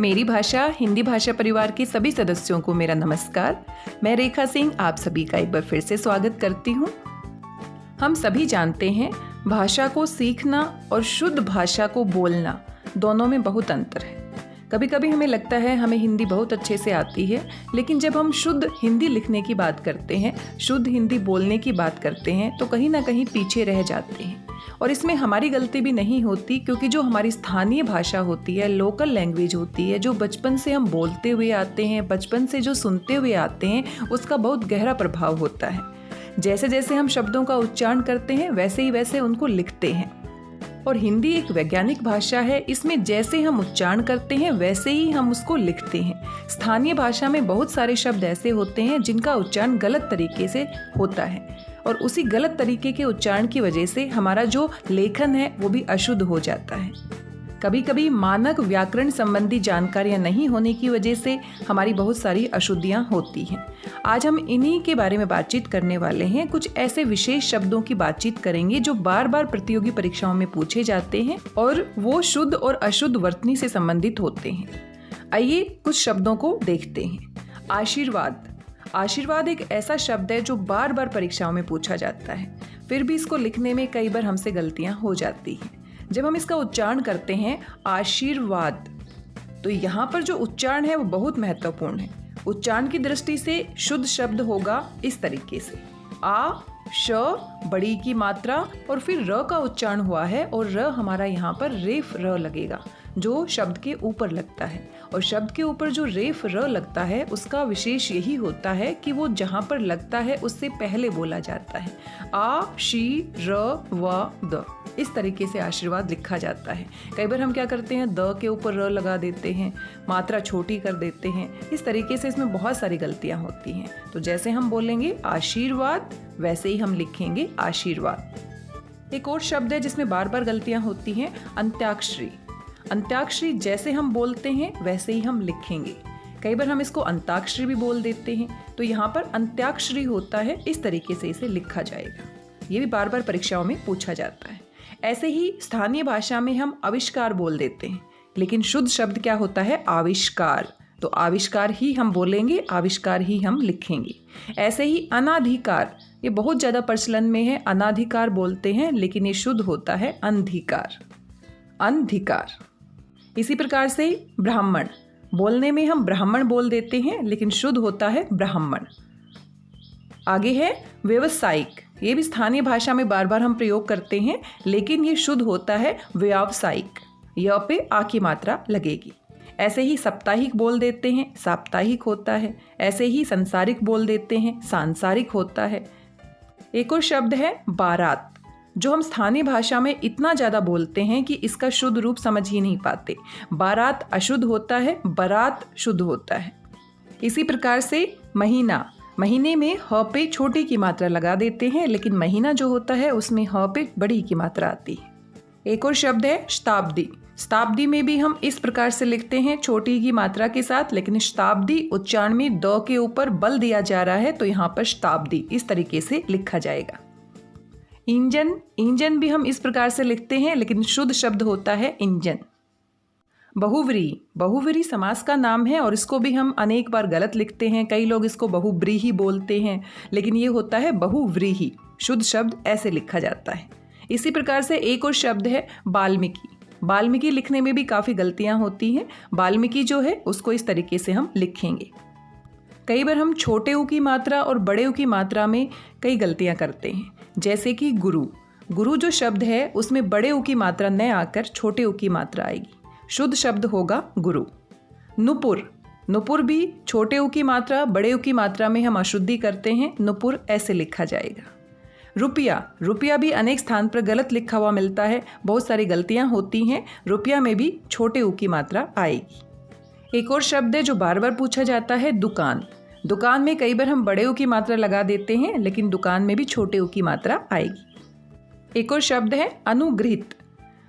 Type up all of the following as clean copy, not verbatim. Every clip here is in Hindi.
मेरी भाषा हिंदी भाषा परिवार के सभी सदस्यों को मेरा नमस्कार। मैं रेखा सिंह आप सभी का एक बार फिर से स्वागत करती हूँ। हम सभी जानते हैं भाषा को सीखना और शुद्ध भाषा को बोलना दोनों में बहुत अंतर है। कभी कभी हमें लगता है हमें हिंदी बहुत अच्छे से आती है, लेकिन जब हम शुद्ध हिंदी लिखने की बात करते हैं, शुद्ध हिंदी बोलने की बात करते हैं तो कहीं ना कहीं पीछे रह जाते हैं। और इसमें हमारी गलती भी नहीं होती, क्योंकि जो हमारी स्थानीय भाषा होती है, लोकल लैंग्वेज होती है, जो बचपन से हम बोलते हुए आते हैं, बचपन से जो सुनते हुए आते हैं, उसका बहुत गहरा प्रभाव होता है। जैसे जैसे हम शब्दों का उच्चारण करते हैं वैसे ही वैसे उनको लिखते हैं। और हिंदी एक वैज्ञानिक भाषा है, इसमें जैसे हम उच्चारण करते हैं वैसे ही हम उसको लिखते हैं। स्थानीय भाषा में बहुत सारे शब्द ऐसे होते हैं जिनका उच्चारण गलत तरीके से होता है, और उसी गलत तरीके के उच्चारण की वजह से हमारा जो लेखन है वो भी अशुद्ध हो जाता है। कभी कभी मानक व्याकरण संबंधी जानकारियाँ नहीं होने की वजह से हमारी बहुत सारी अशुद्धियाँ होती हैं। आज हम इन्हीं के बारे में बातचीत करने वाले हैं। कुछ ऐसे विशेष शब्दों की बातचीत करेंगे जो बार बार प्रतियोगी परीक्षाओं में पूछे जाते हैं और वो शुद्ध और अशुद्ध वर्तनी से संबंधित होते हैं। आइए कुछ शब्दों को देखते हैं। आशीर्वाद। आशीर्वाद एक ऐसा शब्द है जो बार बार परीक्षाओं में पूछा जाता है, फिर भी इसको लिखने में कई बार हमसे गलतियाँ हो जाती हैं। जब हम इसका उच्चारण करते हैं आशीर्वाद, तो यहाँ पर जो उच्चारण है वो बहुत महत्वपूर्ण है। उच्चारण की दृष्टि से शुद्ध शब्द होगा इस तरीके से, आ श बड़ी की मात्रा और फिर र का उच्चारण हुआ है, और र हमारा यहाँ पर रेफ र लगेगा जो शब्द के ऊपर लगता है। और शब्द के ऊपर जो रेफ र लगता है उसका विशेष यही होता है कि वो जहाँ पर लगता है उससे पहले बोला जाता है। आ शी र व द, इस तरीके से आशीर्वाद लिखा जाता है। कई बार हम क्या करते हैं, द के ऊपर र लगा देते हैं, मात्रा छोटी कर देते हैं। इस तरीके से इसमें बहुत सारी गलतियां होती हैं। तो जैसे हम बोलेंगे आशीर्वाद वैसे ही हम लिखेंगे आशीर्वाद। एक और शब्द है जिसमें बार बार गलतियां होती हैं, अंत्याक्षरी। अंत्याक्षरी जैसे हम बोलते हैं वैसे ही हम लिखेंगे। कई बार हम इसको अंताक्षरी भी बोल देते हैं, तो यहाँ पर अंत्याक्षरी होता है, इस तरीके से इसे लिखा जाएगा। ये भी बार बार परीक्षाओं में पूछा जाता है। ऐसे ही स्थानीय भाषा में हम आविष्कार बोल देते हैं, लेकिन शुद्ध शब्द क्या होता है, आविष्कार। तो आविष्कार ही हम बोलेंगे, आविष्कार ही हम लिखेंगे। ऐसे ही अनाधिकार, ये बहुत ज़्यादा प्रचलन में है। अनाधिकार बोलते हैं लेकिन ये शुद्ध होता है अंधिकार, अंधिकार। इसी प्रकार से ब्राह्मण, बोलने में हम ब्राह्मण बोल देते हैं लेकिन शुद्ध होता है ब्राह्मण। आगे है व्यवसायिक। ये भी स्थानीय भाषा में बार बार हम प्रयोग करते हैं, लेकिन ये शुद्ध होता है व्यावसायिक। य पे आ की मात्रा लगेगी। ऐसे ही साप्ताहिक बोल देते हैं, साप्ताहिक होता है। ऐसे ही संसारिक बोल देते हैं, सांसारिक होता है। एक और शब्द है बारात, जो हम स्थानीय भाषा में इतना ज़्यादा बोलते हैं कि इसका शुद्ध रूप समझ ही नहीं पाते। बारात अशुद्ध होता है, बारात शुद्ध होता है। इसी प्रकार से महीना, महीने में ह पे छोटी की मात्रा लगा देते हैं, लेकिन महीना जो होता है उसमें ह पे बड़ी की मात्रा आती है। एक और शब्द है शताब्दी। शताब्दी में भी हम इस प्रकार से लिखते हैं, छोटी की मात्रा के साथ, लेकिन शताब्दी उच्चारण में द के ऊपर बल दिया जा रहा है, तो यहाँ पर शताब्दी इस तरीके से लिखा जाएगा। इंजन, इंजन भी हम इस प्रकार से लिखते हैं, लेकिन शुद्ध शब्द होता है इंजन। बहुव्रीहि, बहुव्रीहि समास का नाम है और इसको भी हम अनेक बार गलत लिखते हैं। कई लोग इसको बहुव्रीहि बोलते हैं, लेकिन ये होता है बहुव्रीहि। शुद्ध शब्द ऐसे लिखा जाता है। इसी प्रकार से एक और शब्द है वाल्मीकि। वाल्मीकि लिखने में भी काफ़ी गलतियां होती हैं। वाल्मीकि जो है उसको इस तरीके से हम लिखेंगे। कई बार हम छोटे ऊ की मात्रा और बड़े ऊ की मात्रा में कई गलतियां करते हैं, जैसे कि गुरु। गुरु जो शब्द है उसमें बड़े ऊ की मात्रा न आकर छोटे ऊ की मात्रा आएगी। शुद्ध शब्द होगा गुरु। नुपुर, नुपुर भी छोटे ऊ की मात्रा बड़े ऊ की मात्रा में हम अशुद्धि करते हैं, नुपुर ऐसे लिखा जाएगा। रुपया, रुपया भी अनेक स्थान पर गलत लिखा हुआ मिलता है, बहुत सारी गलतियां होती हैं। रुपया में भी छोटे ऊ की मात्रा आएगी। एक और शब्द है जो बार बार पूछा जाता है, दुकान। दुकान में कई बार हम बड़े ऊ की मात्रा लगा देते हैं, लेकिन दुकान में भी छोटे ऊ की मात्रा आएगी। एक और शब्द है अनुगृहित।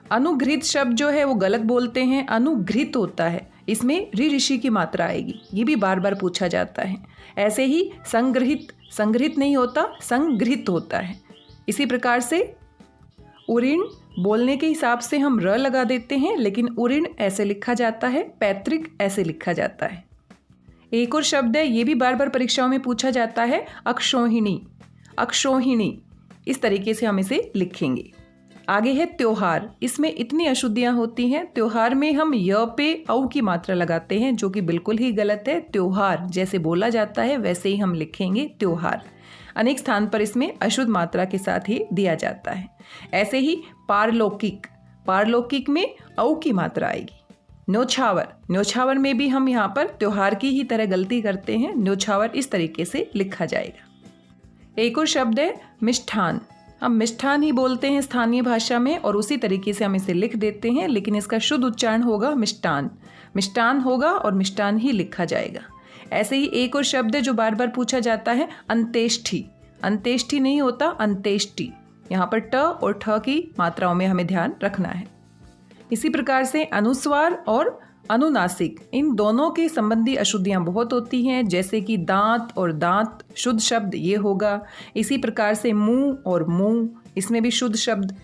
अनुगृहित शब्द जो है वो गलत बोलते हैं, अनुगृहित होता है, इसमें ऋ ऋषि की मात्रा आएगी। ये भी बार बार पूछा जाता है। ऐसे ही संग्रहित, संग्रहित नहीं होता, संगृहित होता है। इसी प्रकार से उऋण बोलने के हिसाब से हम र लगा देते हैं, लेकिन उऋण ऐसे लिखा जाता है, पैतृक ऐसे लिखा जाता है। एक और शब्द है, ये भी बार बार परीक्षाओं में पूछा जाता है, अक्षौहिणी। अक्षौहिणी, इस तरीके से हम इसे लिखेंगे। आगे है त्योहार। इसमें इतनी अशुद्धियाँ होती हैं। त्योहार में हम य पे औ की मात्रा लगाते हैं, जो कि बिल्कुल ही गलत है। त्योहार जैसे बोला जाता है वैसे ही हम लिखेंगे त्योहार। अनेक स्थान पर इसमें अशुद्ध मात्रा के साथ ही दिया जाता है। ऐसे ही पारलौकिक। पारलौकिक में औ की मात्रा आएगी। न्योछावर। न्योछावर में भी हम यहाँ पर त्योहार की ही तरह गलती करते हैं। न्योछावर इस तरीके से लिखा जाएगा। एक और शब्द है मिष्ठान। हम मिष्ठान ही बोलते हैं स्थानीय भाषा में और उसी तरीके से हम इसे लिख देते हैं, लेकिन इसका शुद्ध उच्चारण होगा मिष्टान। मिष्टान होगा और मिष्टान ही लिखा जाएगा। ऐसे ही एक और शब्द है जो बार बार पूछा जाता है, अंत्येष्टि। अंत्येष्टि नहीं होता, अंत्येष्टि। यहाँ पर ट और ठ की मात्राओं में हमें ध्यान रखना है। इसी प्रकार से अनुस्वार और अनुनासिक, इन दोनों के संबंधी अशुद्धियाँ बहुत होती हैं, जैसे कि दांत और दांत, शुद्ध शब्द ये होगा। इसी प्रकार से मुंह और मुंह, इसमें भी शुद्ध शब्द।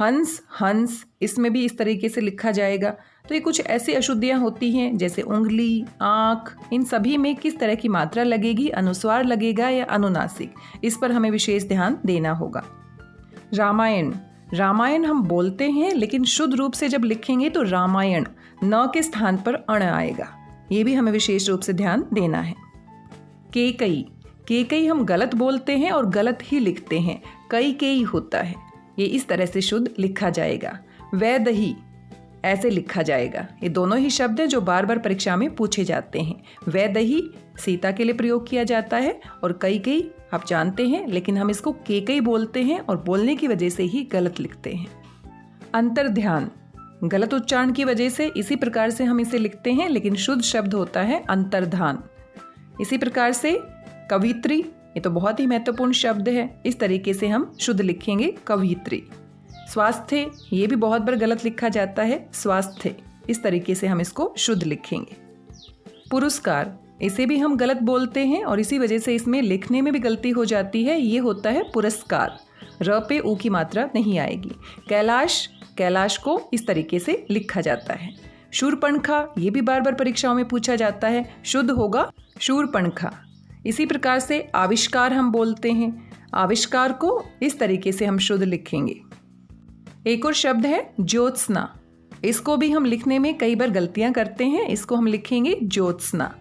हंस, हंस, इसमें भी इस तरीके से लिखा जाएगा। तो ये कुछ ऐसी अशुद्धियाँ होती हैं, जैसे उंगली, आँख, इन सभी में किस तरह की मात्रा लगेगी, अनुस्वार लगेगा या अनुनासिक, इस पर हमें विशेष ध्यान देना होगा। रामायण। रामायण हम बोलते हैं, लेकिन शुद्ध रूप से जब लिखेंगे तो रामायण, न के स्थान पर अण आएगा। ये भी हमें विशेष रूप से ध्यान देना है। केकई। केकई हम गलत बोलते हैं और गलत ही लिखते हैं, कई केई होता है। ये इस तरह से शुद्ध लिखा जाएगा। वैदही, ऐसे लिखा जाएगा। ये दोनों ही शब्द हैं जो बार बार परीक्षा में पूछे जाते हैं। वैदही सीता के लिए प्रयोग किया जाता है और कई कई आप जानते हैं, लेकिन हम इसको केकई बोलते हैं और बोलने की वजह से ही गलत लिखते हैं। अंतर्ध्यान, गलत उच्चारण की वजह से इसी प्रकार से हम इसे लिखते हैं, लेकिन शुद्ध शब्द होता है अंतर्धान। इसी प्रकार से कवित्री, ये तो बहुत ही महत्वपूर्ण शब्द है, इस तरीके से हम शुद्ध लिखेंगे कवित्री। स्वास्थ्य, ये भी बहुत बार गलत लिखा जाता है, स्वास्थ्य, इस तरीके से हम इसको शुद्ध लिखेंगे। पुरस्कार, इसे भी हम गलत बोलते हैं और इसी वजह से इसमें लिखने में भी गलती हो जाती है। ये होता है पुरस्कार, र पे ऊ की मात्रा नहीं आएगी। कैलाश, कैलाश को इस तरीके से लिखा जाता है। शूर्पणखा, ये भी बार बार परीक्षाओं में पूछा जाता है, शुद्ध होगा शूर्पणखा। इसी प्रकार से आविष्कार हम बोलते हैं, आविष्कार को इस तरीके से हम शुद्ध लिखेंगे। एक और शब्द है ज्योत्सना। इसको भी हम लिखने में कई बार गलतियां करते हैं, इसको हम लिखेंगे ज्योत्सना।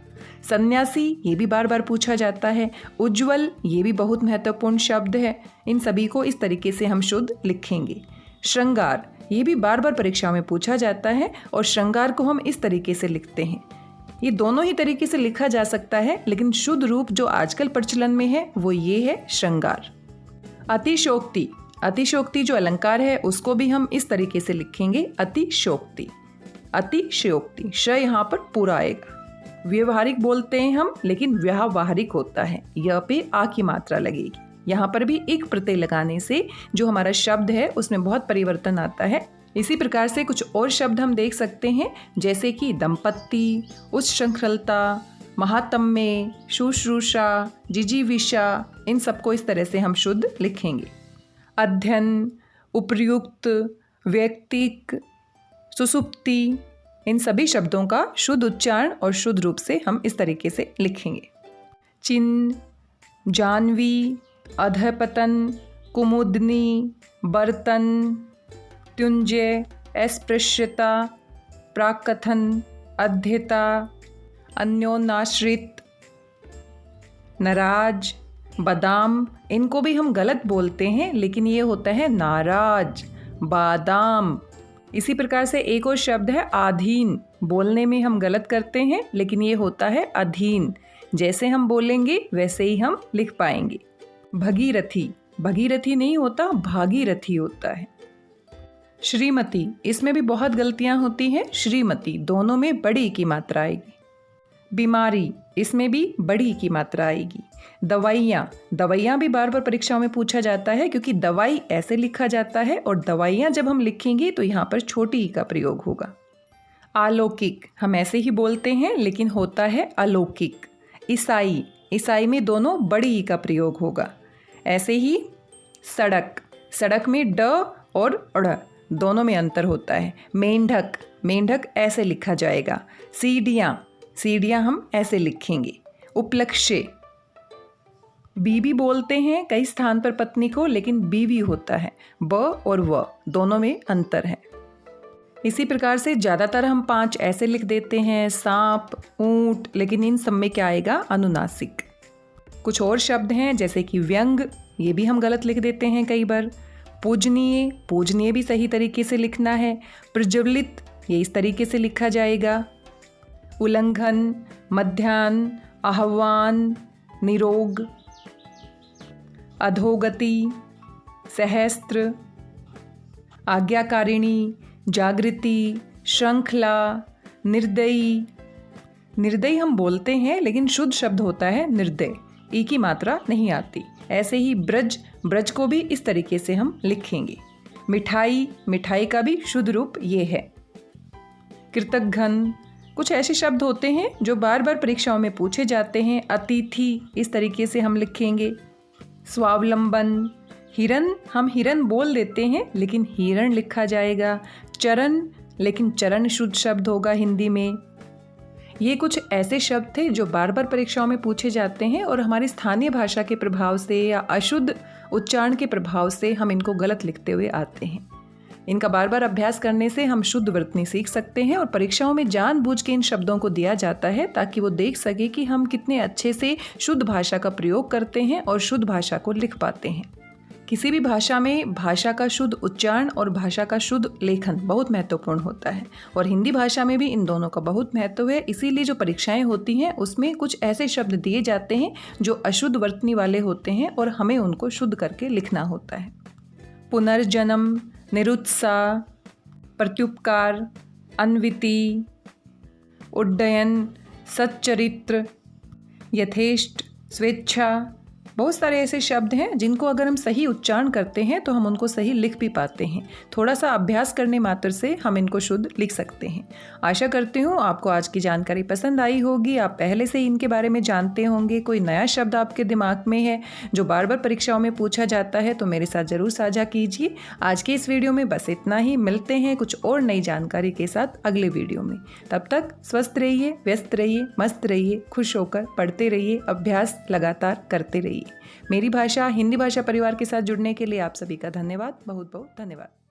सन्यासी, ये भी बार बार पूछा जाता है। उज्ज्वल, ये भी बहुत महत्वपूर्ण शब्द है। इन सभी को इस तरीके से हम शुद्ध लिखेंगे। श्रृंगार, ये भी बार बार परीक्षा में पूछा जाता है और श्रृंगार को हम इस तरीके से लिखते हैं। ये दोनों ही तरीके से लिखा जा सकता है, लेकिन शुद्ध रूप जो आजकल प्रचलन में है वो ये है श्रृंगार। अतिशोक्ति, अतिशोक्ति जो अलंकार है उसको भी हम इस तरीके से लिखेंगे, अतिशोक्ति। अतिशयोक्ति, श यहाँ पर पूरा आएगा। व्यवहारिक बोलते हैं हम, लेकिन व्यावहारिक होता है, यह पे आ की मात्रा लगेगी। यहाँ पर भी एक प्रत्यय लगाने से जो हमारा शब्द है उसमें बहुत परिवर्तन आता है। इसी प्रकार से कुछ और शब्द हम देख सकते हैं, जैसे कि दंपत्ति, उच्छृंखलता, महात्म्य, शुश्रूषा, जिजीविषा, इन सबको इस तरह से हम शुद्ध लिखेंगे। अध्ययन, उपर्युक्त, व्यक्तिक, सुसुप्ति, इन सभी शब्दों का शुद्ध उच्चारण और शुद्ध रूप से हम इस तरीके से लिखेंगे। चिन्ह, जानवी, अधपतन, कुमुदनी, बर्तन, त्युंजय, अस्पृश्यता, प्राक्कथन, अध्येता, अन्योन्याश्रित, नाराज, बादाम, इनको भी हम गलत बोलते हैं, लेकिन ये होता है नाराज, बादाम। इसी प्रकार से एक और शब्द है आधीन, बोलने में हम गलत करते हैं, लेकिन ये होता है अधीन। जैसे हम बोलेंगे वैसे ही हम लिख पाएंगे। भगीरथी, भगीरथी नहीं होता, भागीरथी होता है। श्रीमती, इसमें भी बहुत गलतियां होती हैं, श्रीमती, दोनों में बड़ी की मात्रा आएगी। बीमारी, इसमें भी बड़ी की मात्रा आएगी। दवाइयाँ, दवाइयाँ भी बार बार परीक्षाओं में पूछा जाता है, क्योंकि दवाई ऐसे लिखा जाता है और दवाइयाँ जब हम लिखेंगे तो यहाँ पर छोटी ई का प्रयोग होगा। अलौकिक, हम ऐसे ही बोलते हैं, लेकिन होता है अलौकिक। ईसाई, ईसाई में दोनों बड़ी ई का प्रयोग होगा। ऐसे ही सड़क, सड़क में ड और अड़ दोनों में अंतर होता है। मेंढक, मेंढक ऐसे लिखा जाएगा। सीढ़ियाँ, सीढ़ियाँ हम ऐसे लिखेंगे। उपलक्ष्य, बीवी बोलते हैं कई स्थान पर पत्नी को, लेकिन बीवी होता है। ब और व दोनों में अंतर है। इसी प्रकार से ज़्यादातर हम 5 ऐसे लिख देते हैं, सांप, ऊंट, लेकिन इन सब में क्या आएगा? अनुनासिक। कुछ और शब्द हैं जैसे कि व्यंग, ये भी हम गलत लिख देते हैं कई बार। पूजनीय, पूजनीय भी सही तरीके से लिखना है। प्रज्वलित, ये इस तरीके से लिखा जाएगा। उल्लंघन, मध्याह्न, आह्वान, निरोग, अधोगति, सहस्त्र, आज्ञाकारिणी, जागृति, श्रृंखला, निर्दयी। निर्दयी हम बोलते हैं लेकिन शुद्ध शब्द होता है निर्दय, ई की मात्रा नहीं आती। ऐसे ही ब्रज, ब्रज को भी इस तरीके से हम लिखेंगे। मिठाई, मिठाई का भी शुद्ध रूप ये है। कृतघ्न, कुछ ऐसे शब्द होते हैं जो बार बार परीक्षाओं में पूछे जाते हैं। अतिथि, इस तरीके से हम लिखेंगे। स्वावलंबन, हिरन हम हिरन बोल देते हैं लेकिन हिरण लिखा जाएगा। चरण, लेकिन चरण शुद्ध शब्द होगा हिंदी में। ये कुछ ऐसे शब्द थे जो बार बार परीक्षाओं में पूछे जाते हैं और हमारी स्थानीय भाषा के प्रभाव से या अशुद्ध उच्चारण के प्रभाव से हम इनको गलत लिखते हुए आते हैं। इनका बार बार अभ्यास करने से हम शुद्ध वर्तनी सीख सकते हैं और परीक्षाओं में जानबूझ के इन शब्दों को दिया जाता है ताकि वो देख सके कि हम कितने अच्छे से शुद्ध भाषा का प्रयोग करते हैं और शुद्ध भाषा को लिख पाते हैं। किसी भी भाषा में भाषा का शुद्ध उच्चारण और भाषा का शुद्ध लेखन बहुत महत्वपूर्ण होता है और हिंदी भाषा में भी इन दोनों का बहुत महत्व है। इसीलिए जो परीक्षाएं होती हैं उसमें कुछ ऐसे शब्द दिए जाते हैं जो अशुद्ध वर्तनी वाले होते हैं और हमें उनको शुद्ध करके लिखना होता है। पुनर्जन्म, निरुत्साह, प्रत्युपकार, अन्विति, उड्डयन, सच्चरित्र, यथेष्ट, स्वेच्छा, बहुत सारे ऐसे शब्द हैं जिनको अगर हम सही उच्चारण करते हैं तो हम उनको सही लिख भी पाते हैं। थोड़ा सा अभ्यास करने मात्र से हम इनको शुद्ध लिख सकते हैं। आशा करती हूँ आपको आज की जानकारी पसंद आई होगी। आप पहले से इनके बारे में जानते होंगे। कोई नया शब्द आपके दिमाग में है जो बार बार परीक्षाओं में पूछा जाता है तो मेरे साथ ज़रूर साझा कीजिए। आज के इस वीडियो में बस इतना ही। मिलते हैं कुछ और नई जानकारी के साथ अगले वीडियो में। तब तक स्वस्थ रहिए, व्यस्त रहिए, मस्त रहिए, खुश होकर पढ़ते रहिए, अभ्यास लगातार करते रहिए। मेरी भाषा हिंदी भाषा परिवार के साथ जुड़ने के लिए आप सभी का धन्यवाद, बहुत बहुत धन्यवाद।